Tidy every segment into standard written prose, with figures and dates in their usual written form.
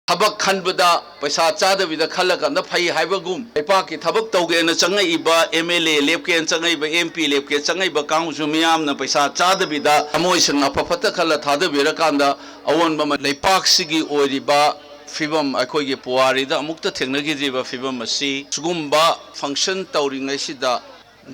थबक खनबदा पैसा चादबिदा खलकंद Fai हाइबगुम लेपाकी थबक तौगेन चंगईबा MLA लेपकेन चंगईबा MP लेपके चंगईबा कांगसु मियामना पैसा चादबिदा अमोइसंग अफफत खल थादबिरकांदा अवोनबा लेपाकसिगी ओरिबा फिबम अखोइगे पुवारिदा अमुक्त थेंगनगिदिबा फिबम असि सुगुम्बा फंक्शन तौरिंगैसिदा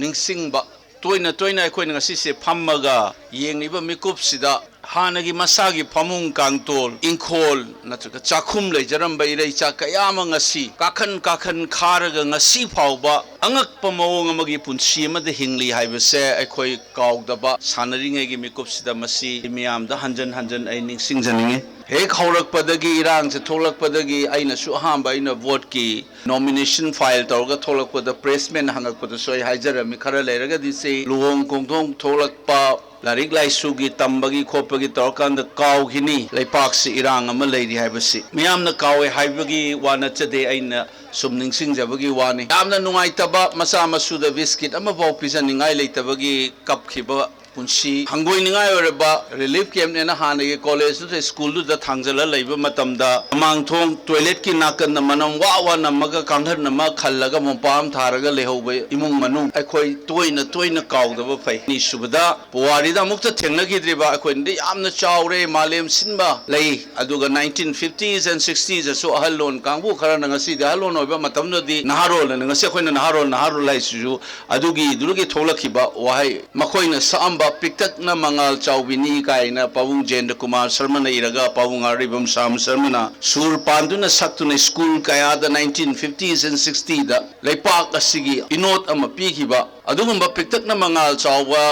निंगसिंगबा तोइना तोइना अखोइना ngasi फम्मगा येंगिबा मिकुपसिदा हानगी मसागी फमुंग कांगतोल इंखोल नत्रगा चाखुम लेजरंबा इरैचा कयाम ngasi काखन काखन खारगा ngasi फावबा अंगकपा मवोंग अमगी पुंसी अमद हिंगली हाइबसे अखोइ काउदबा सानरिंगैगी मिकुपसिदा मसी मियामदा हंजन हंजन ऐ निंगसिंगजनिंगे हेक हौरकपदगी इरांग से थोलकपदगी आइना सु अहांबा आइना वोट की नॉमिनेशन फाइल तौरगा थोलकपदा प्रेसमेन हंगकपदा सोय हाइजरमी खरा लेरगदी से लुहोंग कोंगथोंग थोलकपा लारिक लाइसुगी तंबगी खोपगी तौरकांद काउगिनी लेपाक से इरांग अमा लेरी हाइबसी मियामना कावे हाइबगी वाना चदे आइना सुम निंगसिंगजबगी वानी यामना नुंगाइतबा मसा मसुदा बिस्किट अमा बाउ पिजनिंगाइ लेतबगी कपखिबा पुंसी हंगोइनिंगाइ ओरबा रिलीफ कैंप नेना हानगे कॉलेज तो स्कूल तो थांगजला लेबा मतमदा मांगथोंग टॉयलेट की नाकन मनम वा वा नमगा कांधर नमा खल्लगा मोपाम थारगा लेहौबे इमुंग मनुंग अखोइ तोइना तोइना काउदबा फै नि सुबदा पुवारिदा मुक्त थेंगनगिद्रिबा अखोइनदि यामना चाउरे मालेम सिनबा लई अदुगा 1950s and 60s असो अहलोन कांगबु खरा नंगसी दहलोन ओबा मतमदि नहारोल नंगसी अखोइना नहारोल लाइसु अदुगी दुरुगी थोलखिबा वाहै मखोइना साम पिक्तकना मंगाल चौबिनी कायना पावुंग जेंद्र कुमार शर्मा ने इरगा पावुंग आरिबम शाम शर्मा सुर पांदुना सक्तुना स्कूल कयादा 1950s and 60s दा लेपाक असिगी इनोट अमा पीखिबा अदुगुंबा पिक्तकना मंगाल चौवा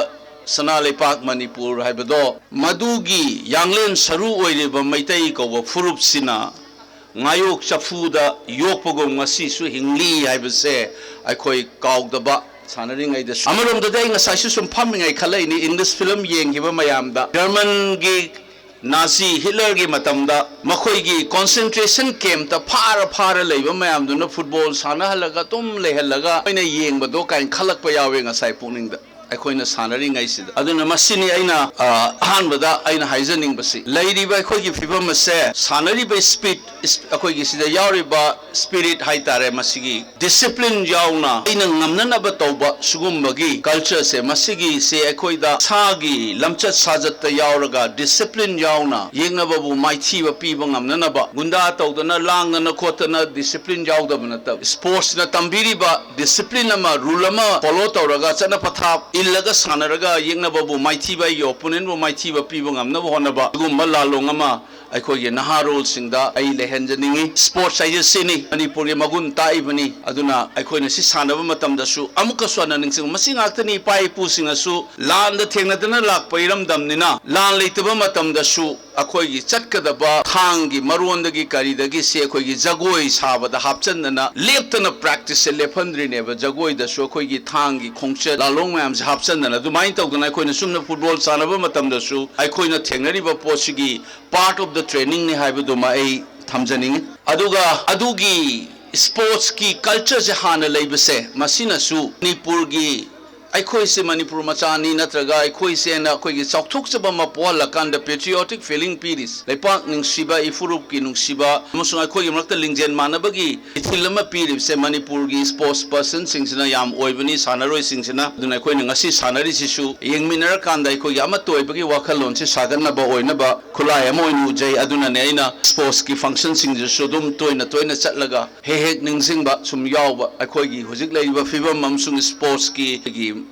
सना लेपाक मणिपुर हाइबदो मदुगी यांगलेन सरु ओइरिबा Meitei कौबा फुरुपसिना ngayok chafuda yokpogom ngasi su hingli haibase akhoi kaugdaba सानरिंग आई दस अमरोम ददे ngसाइसु सुम फामिंगाइ खलैनि इंग्लिश फिल्म येंगिबा मयामदा जर्मन गी नाजी हिटलर गी मतमदा मखोइगी कंसंट्रेशन कैंप ता फार लेबा मयामदुना फुटबॉल सानहलगा तुम लेहलगा अइना येंगबदो काइन खलकपा यावे ngसाइ पुनिंगदा अखोइना सानरिंग आइसिदा अदुना मसिनी अइना अहानबदा अइना हाइजनिंगबसि लैरिबा अखोइगी फिबम से सानरिबा स्पीड अखोइगी सिदा यावरिबा स्पिरिट हाइतारे मसिगी डिसिप्लिन यावना अइना ngamnanaba तौबा सुगुम्बगी कल्चर से मसिगी से अखोइदा सागी लमचत साजत यावरगा डिसिप्लिन यावना येंगनबबु माइथीबा पीबा ngamnanaba गुंडा तौदना लांगना खोतना डिसिप्लिन यावदबना तब स्पोर्ट्स ना तंबिरिबा डिसिप्लिन अमा रूल अमा फॉलो तौरगा चना पथा इल्लगा सानरगा येंगनबबु माइथीबा यो ओपोनेंट बु माइथीबा पीबा ngamnaba होनबा गुम्बा लालोंग अमा अखोइगे नहारोल सिंगदा आई लेहंजनिंगी स्पोर्ट्स आइजे सिनी मणिपुर के मगुन ताइबनी अदुना अखोइना सि सानबा मतमदसु अमुकसु अननिंगसिंग मसि गाक्तनी पाइ पुसिंगसु लान द थेंगनदना लाकपैरम दमनिना लान लेतबा मतमदसु अखोइगी चटकदबा खांगी मरोंदगी करिदगी से अखोइगी जगोई साबदा हापचनना लेप्तना प्रैक्टिस से लेफंद्रिनेबा जगोई दसु अखोइगी थांगी खोंगचे लालोंग मैम से हापचनना दुमाइन तौदना अखोइना सुमना फुटबॉल सानबा मतमदसु अखोइना थेंगरिबा पोसिगी पार्ट ऑफ द ट्रेनिंग ने हाइबदुमा ए थमजनिंग अदुगा अदुगी स्पोर्ट्स की कल्चर से हाना लेबसे मसिनसु मणिपुर की अखोई से मणिपुर मचानी नत्रगा अखोई से ना अखोई चौथोक्चबा मपोल कांड पेट्रियोटिक फीलिंग पीरिस लेपाक निंगसिबा इफुरुप की नुंगसिबा अमसुंग अखोई मरक्ता लिंगजेन मानबगी इथिलमा पीरिबसे मणिपुर की स्पोर्ट्स पर्सन सिंगसिना याम ओइबनी सानरोय सिंगसिना दुना अखोई ngasi सानरी सिसु येंगमिनर कांड अखोई याम तोइबगी वाखलोन से सागनबा ओइनबा खुलाय अमोइनु जै अदुना ने आइना स्पोर्ट्स की फंक्शन सिंगजसु दुम तोइना चटलगा हेक निंगसिंगबा सुम यावबा अखोई की हुजिक लेइबा फिबम अमसुंग स्पोर्ट्स की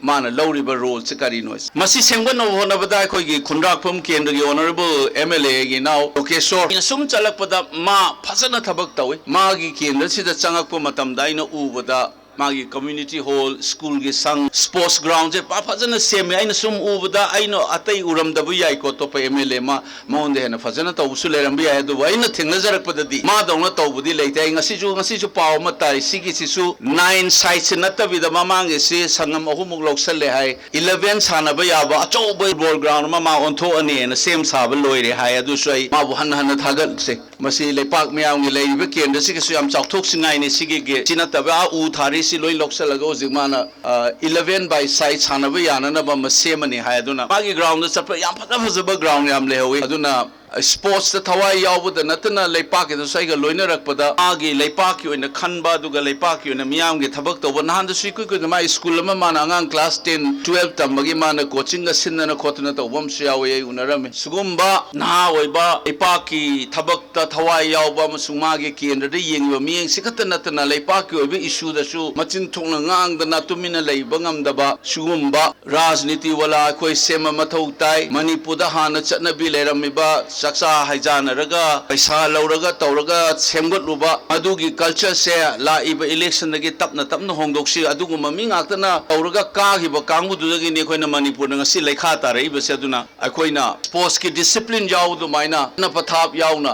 माना लौरिबा रोल से करी नोइस मसी सेंगबन होनबदा अखोइगी खुंड्राकफम केंद्र की ऑनरेबल एमएलए की नाउ लोकेश्वर सुम चलकपदा मा फजना थबक तवे मागी केंद्र सिदा चंगकप मतमदा आइना उबदा मागी कम्युनिटी हॉल स्कूल की संग स्पोर्ट्स ग्राउंड से फजना सेमे आइना सुम उबदा आइना अतै उरमदबु याइको तोप एमएलए मा मोंदे हेना फजना तौसु लेरम याइ दु आइना थेंगनजरकपददी मा दौना तौबुदी लेते ngasi ju पाव मताई सिगी सिसु 9 साइड से नतबिदा ममांगे से संगम अहुमुक लौसले हाय 11 सानबा याबा अचौबा बॉल ग्राउंड मा ओंथो अने न सेम साब लोइरे हाय अदु सोई मा बु हन थागल से मसी लेपाक मयामगी लेइबे केंद्र सिगसु याम चाउथोक सिंगाइने सिगे गे चिनतबा उ थारी सी लोइ लौसलगा जिमाना 11 बाय साइड सानबा याननबा मसेमनी हाय अदुना मागी ग्राउंड चप याम फजबा ग्राउंड याम लेहवे अदुना स्पोर्ट्स थवाई यावद नतना लेपाक सैग लोइनरकपदा आगे लेपाक खनबा लेपाक मियाम की थबक तब नहान कुछ मा स्कूल माना आंग क्लास 10 12 तमगी माना कोचिंग सिन्न खोतना तौबम यावे उनरमे सुगुम्बा नहा लेपाक की थबक थवाई याव मागे केंद्र येंब मियें सिखत नतना लेपाक इशूदसु मचिन थोंना ngang तुमिना लेबंगमदबा सुगुम्बा राजनीति वाला अखोई सेम मथौ ताई मणिपुर हाना चटनबी लेरमिबा सक्सा हाइजानरगा पैसा लौरगा तौरगा सेमगतलुबा अदुगी कल्चर से लाइब इलेक्शन दगी तपना तपना होंदोक्सी अदुगु ममी ngakna तौरगा कागिबा कांगुदुदगी ने अखोइना मणिपुर ngasi लेखा तारैबसे अदुना अखोइना स्पोर्ट्स की डिसिप्लिन यावदु माइना न पथाप यावना